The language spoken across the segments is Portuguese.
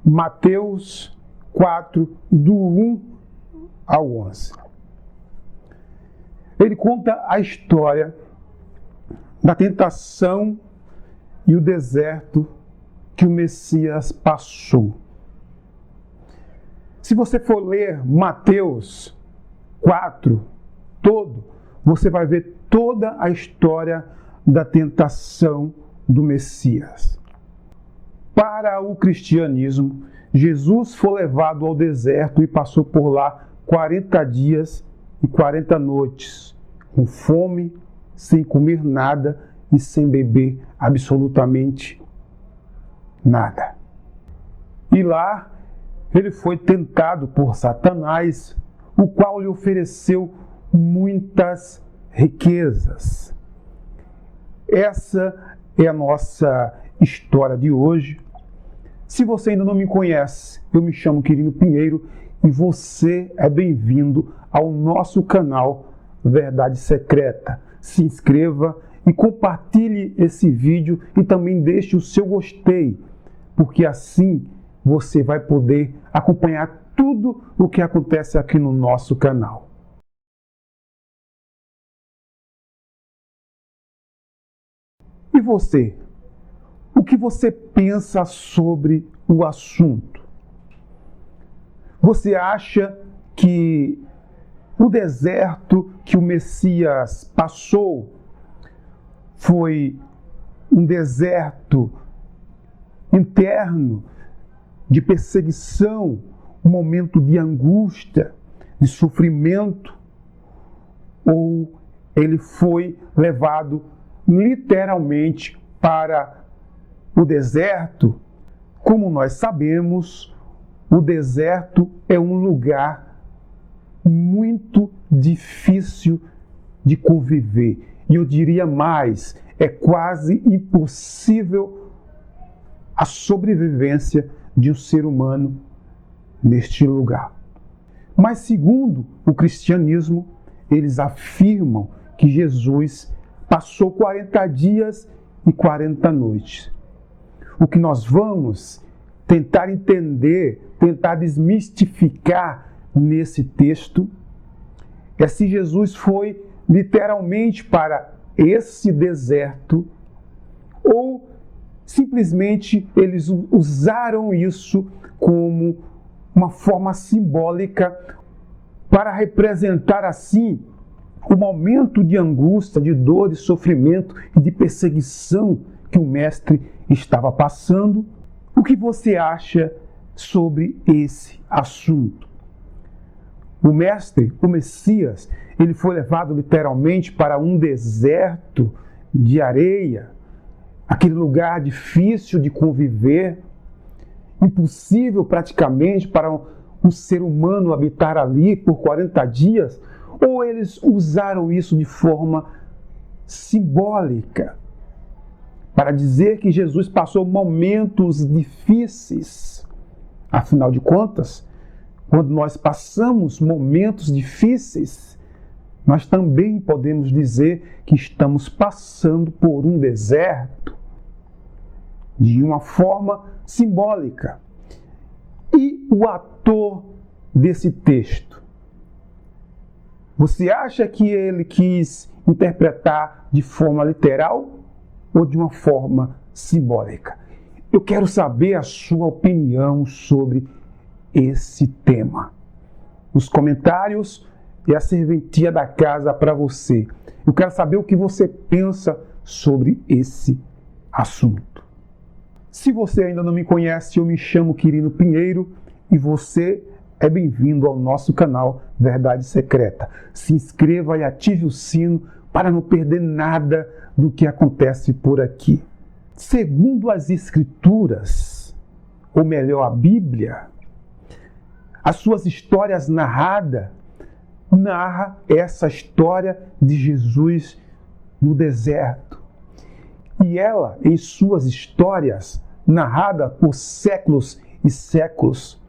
Mateus 4, do 1 ao 11. Ele conta a história da tentação e o deserto que o Messias passou. Se você for ler Mateus 4 todo, você vai ver toda a história da tentação do Messias. Para o cristianismo, Jesus foi levado ao deserto e passou por lá 40 dias e 40 noites, com fome, sem comer nada e sem beber absolutamente nada. E lá ele foi tentado por Satanás, o qual lhe ofereceu muitas riquezas. Essa é a nossa história de hoje. Se você ainda não me conhece, eu me chamo Quirino Pinheiro e você é bem-vindo ao nosso canal Verdade Secreta. Se inscreva e compartilhe esse vídeo e também deixe o seu gostei, porque assim você vai poder acompanhar tudo o que acontece aqui no nosso canal. E você? O que você pensa sobre o assunto? Você acha que o deserto que o Messias passou foi um deserto interno de perseguição, um momento de angústia, de sofrimento, ou ele foi levado literalmente para o deserto? Como nós sabemos, o deserto é um lugar muito difícil de conviver. E eu diria mais, é quase impossível a sobrevivência de um ser humano neste lugar. Mas segundo o cristianismo, eles afirmam que Jesus passou 40 dias e 40 noites. O que nós vamos tentar entender, tentar desmistificar nesse texto é se Jesus foi literalmente para esse deserto ou simplesmente eles usaram isso como uma forma simbólica para representar assim o momento de angústia, de dor, de sofrimento e de perseguição que o mestre estava passando. O que você acha sobre esse assunto? O mestre, o Messias, ele foi levado literalmente para um deserto de areia, aquele lugar difícil de conviver, impossível praticamente para um ser humano habitar ali por 40 dias, ou eles usaram isso de forma simbólica, para dizer que Jesus passou momentos difíceis. Afinal de contas, quando nós passamos momentos difíceis, nós também podemos dizer que estamos passando por um deserto, de uma forma simbólica. E o ator desse texto? Você acha que ele quis interpretar de forma literal ou de uma forma simbólica? Eu quero saber a sua opinião sobre esse tema. Os comentários e a serventia da casa para você. Eu quero saber o que você pensa sobre esse assunto. Se você ainda não me conhece, eu me chamo Quirino Pinheiro e você é bem-vindo ao nosso canal Verdade Secreta. Se inscreva e ative o sino para não perder nada do que acontece por aqui. Segundo as Escrituras, ou melhor, a Bíblia, as suas histórias narra essa história de Jesus no deserto. E ela, em suas histórias, narrada por séculos e séculos,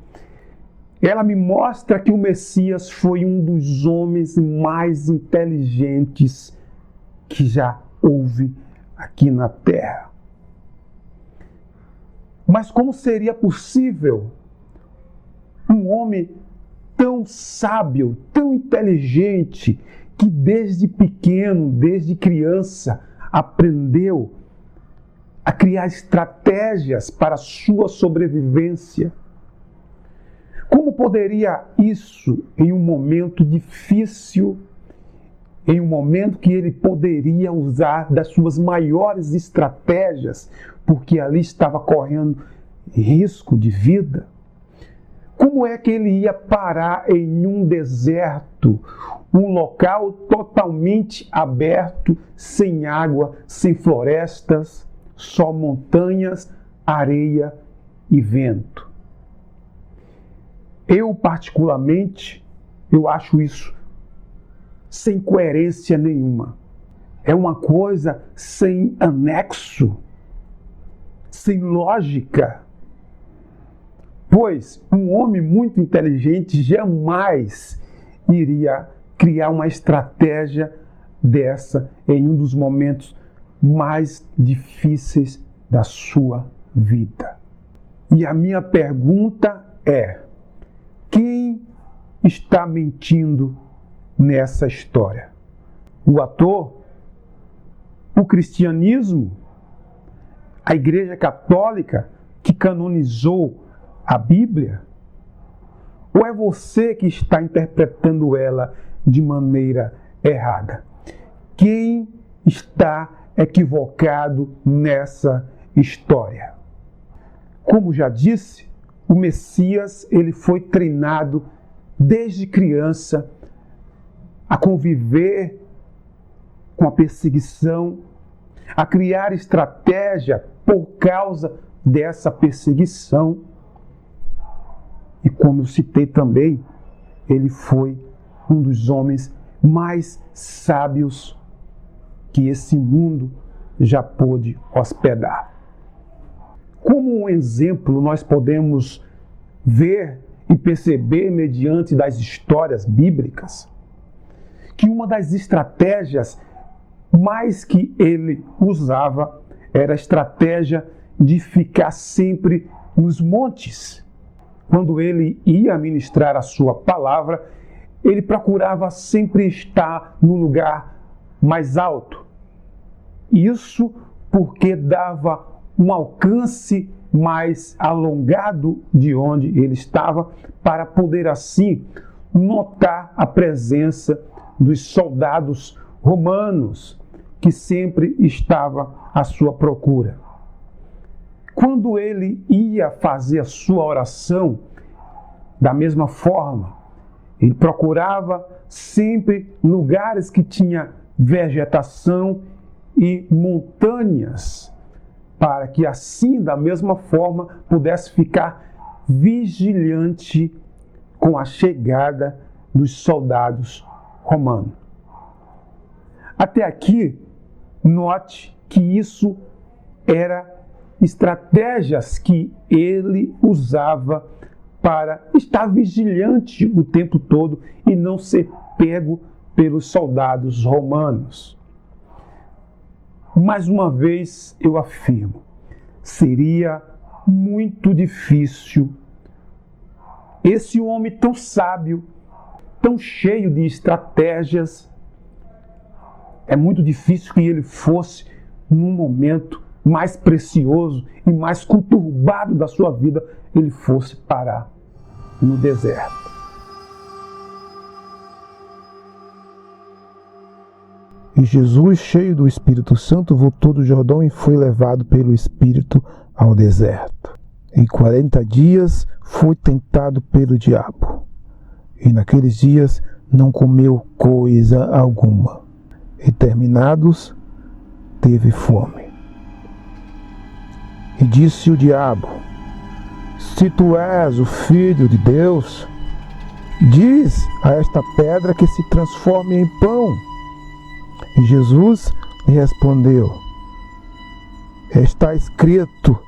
ela me mostra que o Messias foi um dos homens mais inteligentes que já houve aqui na Terra. Mas como seria possível um homem tão sábio, tão inteligente, que desde pequeno, desde criança, aprendeu a criar estratégias para a sua sobrevivência? Como poderia isso, em um momento difícil, em um momento que ele poderia usar das suas maiores estratégias, porque ali estava correndo risco de vida? Como é que ele ia parar em um deserto, um local totalmente aberto, sem água, sem florestas, só montanhas, areia e vento? Eu, particularmente, eu acho isso sem coerência nenhuma. É uma coisa sem anexo, sem lógica. Pois um homem muito inteligente jamais iria criar uma estratégia dessa em um dos momentos mais difíceis da sua vida. E a minha pergunta é: quem está mentindo nessa história? O ator? O cristianismo? A Igreja Católica que canonizou a Bíblia? Ou é você que está interpretando ela de maneira errada? Quem está equivocado nessa história? Como já disse, o Messias, ele foi treinado desde criança a conviver com a perseguição, a criar estratégia por causa dessa perseguição. E como eu citei também, ele foi um dos homens mais sábios que esse mundo já pôde hospedar. Como um exemplo, nós podemos ver e perceber, mediante das histórias bíblicas, que uma das estratégias mais que ele usava era a estratégia de ficar sempre nos montes. Quando ele ia ministrar a sua palavra, ele procurava sempre estar no lugar mais alto. Isso porque dava um alcance mais alongado de onde ele estava, para poder assim notar a presença dos soldados romanos que sempre estava à sua procura. Quando ele ia fazer a sua oração, da mesma forma, ele procurava sempre lugares que tinha vegetação e montanhas, para que assim, da mesma forma, pudesse ficar vigilante com a chegada dos soldados romanos. Até aqui, note que isso era estratégias que ele usava para estar vigilante o tempo todo e não ser pego pelos soldados romanos. Mais uma vez eu afirmo, seria muito difícil esse homem tão sábio, tão cheio de estratégias, é muito difícil que ele fosse num momento mais precioso e mais conturbado da sua vida, ele fosse parar no deserto. E Jesus, cheio do Espírito Santo, voltou do Jordão e foi levado pelo Espírito ao deserto. Em 40 dias foi tentado pelo diabo. E naqueles dias não comeu coisa alguma. E terminados, teve fome. E disse o diabo: se tu és o Filho de Deus, diz a esta pedra que se transforme em pão. E Jesus lhe respondeu: está escrito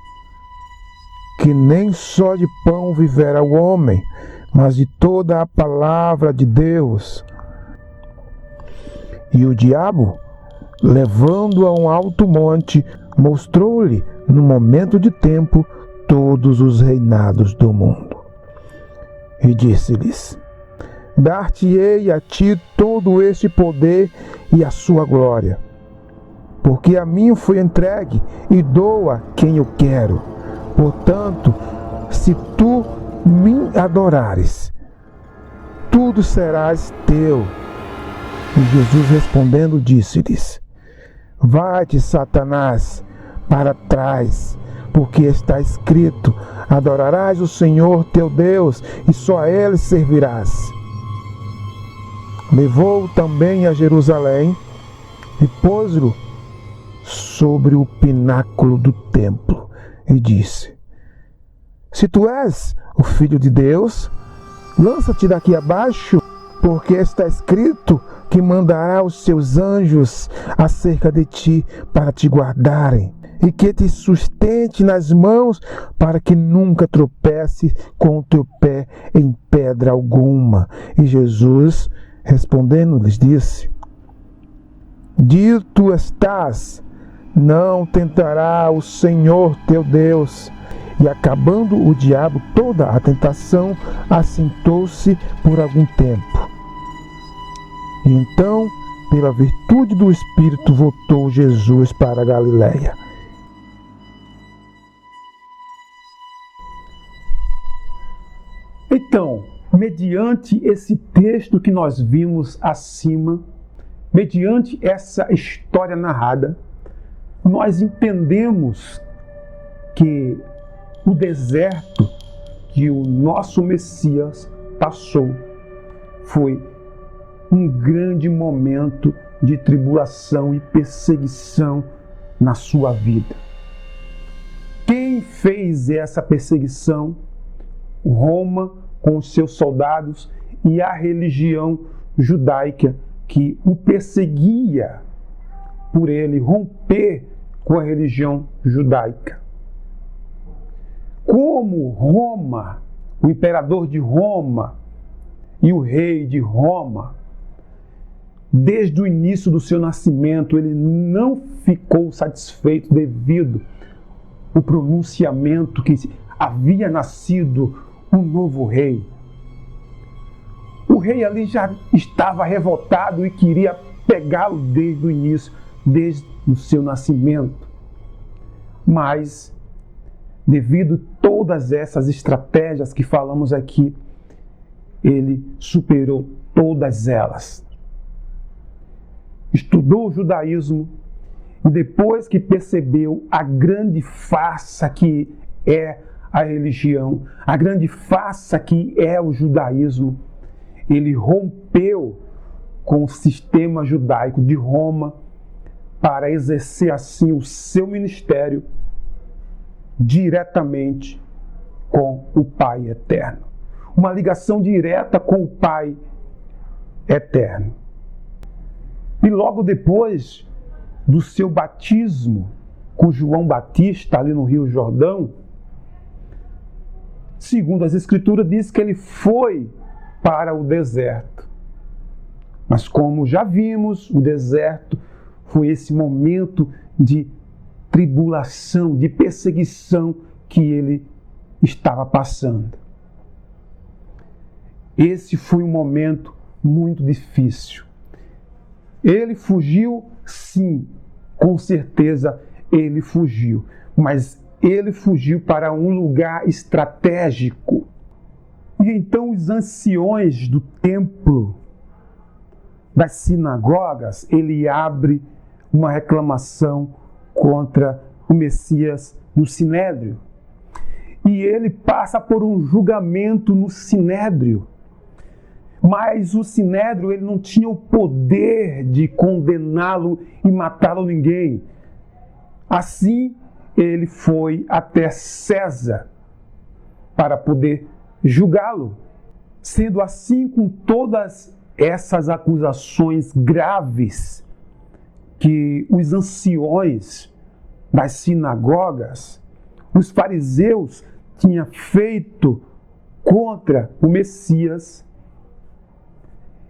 que nem só de pão viverá o homem, mas de toda a palavra de Deus. E o diabo, levando-o a um alto monte, mostrou-lhe, no momento de tempo, todos os reinados do mundo. E disse-lhes: Dar-te-ei a ti todo este poder e a sua glória, porque a mim foi entregue e dou a quem eu quero. Portanto, se tu me adorares, tudo serás teu. E Jesus respondendo disse-lhes: Vai-te, Satanás, para trás, porque está escrito: Adorarás o Senhor teu Deus e só a Ele servirás. Levou-o também a Jerusalém e pôs-o sobre o pináculo do templo e disse: Se tu és o Filho de Deus, lança-te daqui abaixo, porque está escrito que mandará os seus anjos acerca de ti para te guardarem e que te sustente nas mãos para que nunca tropece com o teu pé em pedra alguma. E Jesus, respondendo, lhes disse: Dito estás, não tentará o Senhor teu Deus. E acabando o diabo toda a tentação, assentou-se por algum tempo. E então, pela virtude do Espírito, voltou Jesus para a Galiléia. Então, mediante esse texto que nós vimos acima, mediante essa história narrada, nós entendemos que o deserto que o nosso Messias passou foi um grande momento de tribulação e perseguição na sua vida. Quem fez essa perseguição? Roma, com os seus soldados, e a religião judaica que o perseguia por ele romper com a religião judaica. Como Roma, o imperador de Roma e o rei de Roma, desde o início do seu nascimento, ele não ficou satisfeito devido ao pronunciamento que havia nascido um novo rei. O rei ali já estava revoltado e queria pegá-lo desde o início, desde o seu nascimento. Mas, devido a todas essas estratégias que falamos aqui, ele superou todas elas. Estudou o judaísmo e depois que percebeu a grande farsa que é a religião, a grande farsa que é o judaísmo, ele rompeu com o sistema judaico de Roma para exercer assim o seu ministério diretamente com o Pai Eterno. Uma ligação direta com o Pai Eterno. E logo depois do seu batismo com João Batista ali no Rio Jordão, segundo as Escrituras, diz que ele foi para o deserto. Mas como já vimos, o deserto foi esse momento de tribulação, de perseguição que ele estava passando. Esse foi um momento muito difícil. Ele fugiu, sim, com certeza ele fugiu, mas ele fugiu para um lugar estratégico. E então os anciões do templo, das sinagogas, ele abre uma reclamação contra o Messias no Sinédrio. E ele passa por um julgamento no Sinédrio. Mas o Sinédrio ele não tinha o poder de condená-lo e matá-lo ninguém. Assim, ele foi até César para poder julgá-lo. Sendo assim, com todas essas acusações graves que os anciões das sinagogas, os fariseus tinham feito contra o Messias,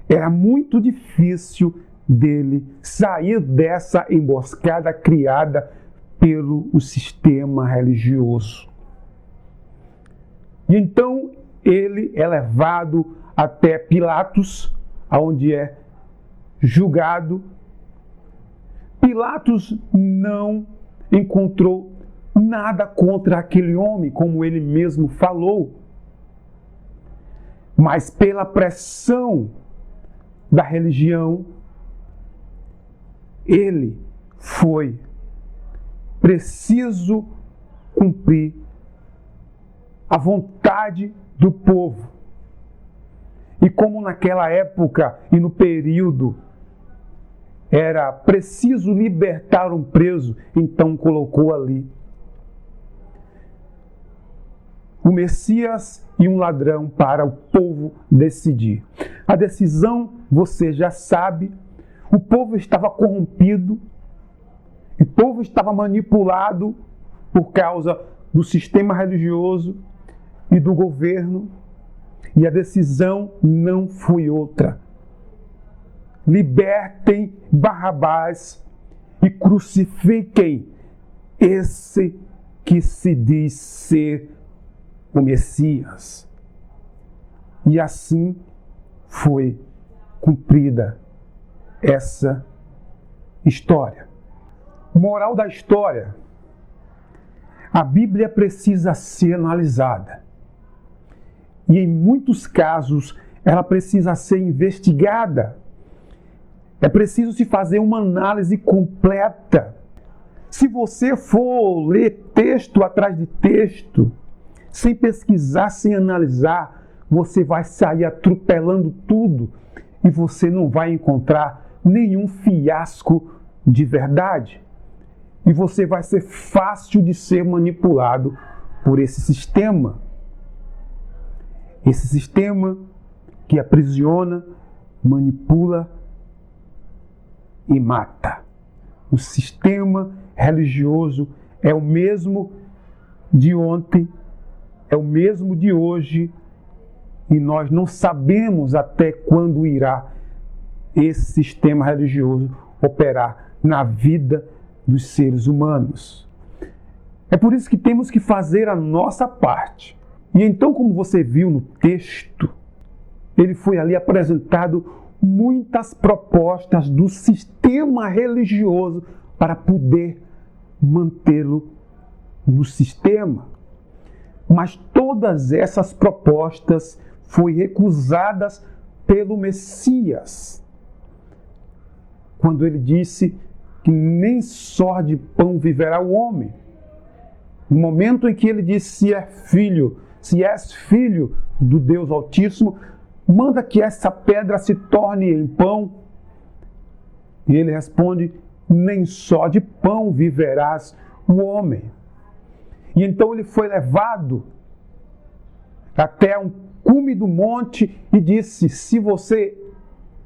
era muito difícil dele sair dessa emboscada criada pelo sistema religioso. E então ele é levado até Pilatos, onde é julgado. Pilatos não encontrou nada contra aquele homem, como ele mesmo falou. Mas pela pressão da religião, ele foi preciso cumprir a vontade do povo. E como naquela época e no período era preciso libertar um preso, então colocou ali o Messias e um ladrão para o povo decidir. A decisão, você já sabe, o povo estava corrompido, o povo estava manipulado por causa do sistema religioso e do governo, e a decisão não foi outra. Libertem Barrabás e crucifiquem esse que se diz ser o Messias. E assim foi cumprida essa história. Moral da história: a Bíblia precisa ser analisada. E em muitos casos ela precisa ser investigada. É preciso se fazer uma análise completa. Se você for ler texto atrás de texto, sem pesquisar, sem analisar, você vai sair atropelando tudo e você não vai encontrar nenhum fiasco de verdade. E você vai ser fácil de ser manipulado por esse sistema. Esse sistema que aprisiona, manipula e mata. O sistema religioso é o mesmo de ontem, é o mesmo de hoje, e nós não sabemos até quando irá esse sistema religioso operar na vida dos seres humanos. É por isso que temos que fazer a nossa parte. E então, como você viu no texto, ele foi ali apresentado muitas propostas do sistema religioso para poder mantê-lo no sistema. Mas todas essas propostas foram recusadas pelo Messias, quando ele disse que nem só de pão viverá o homem. No momento em que ele disse: se és filho do Deus Altíssimo, manda que essa pedra se torne em pão. E ele responde: nem só de pão viverás o homem. E então ele foi levado até um cume do monte e disse: se você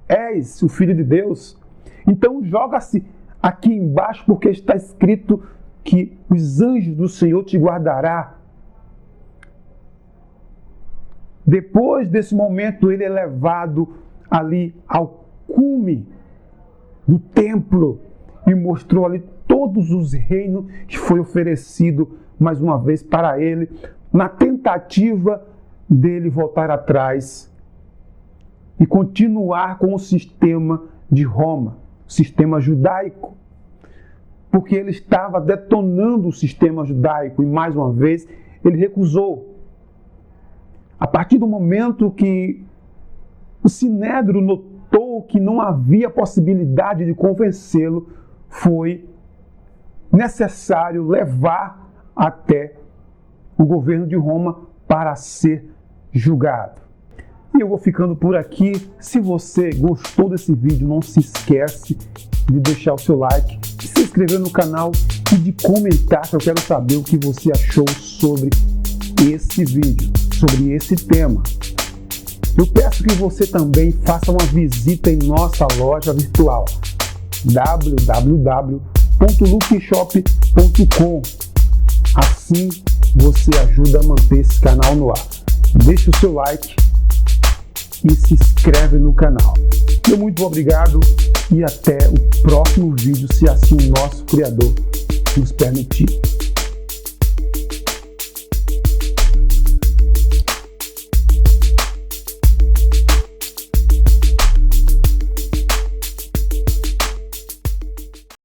és o Filho de Deus, então joga-se aqui embaixo, porque está escrito que os anjos do Senhor te guardará. Depois desse momento, ele é levado ali ao cume do templo e mostrou ali todos os reinos que foi oferecido mais uma vez para ele, na tentativa dele voltar atrás e continuar com o sistema de Roma, o sistema judaico, porque ele estava detonando o sistema judaico e mais uma vez ele recusou. A partir do momento que o Sinédrio notou que não havia possibilidade de convencê-lo, foi necessário levar até o governo de Roma para ser julgado. E eu vou ficando por aqui. Se você gostou desse vídeo, não se esquece de deixar o seu like, de se inscrever no canal e de comentar, que eu quero saber o que você achou sobre esse vídeo, sobre esse tema. Eu peço que você também faça uma visita em nossa loja virtual www.lookshop.com. Assim você ajuda a manter esse canal no ar. Deixe o seu like e se inscreve no canal. Meu muito obrigado e até o próximo vídeo, se assim o nosso Criador nos permitir.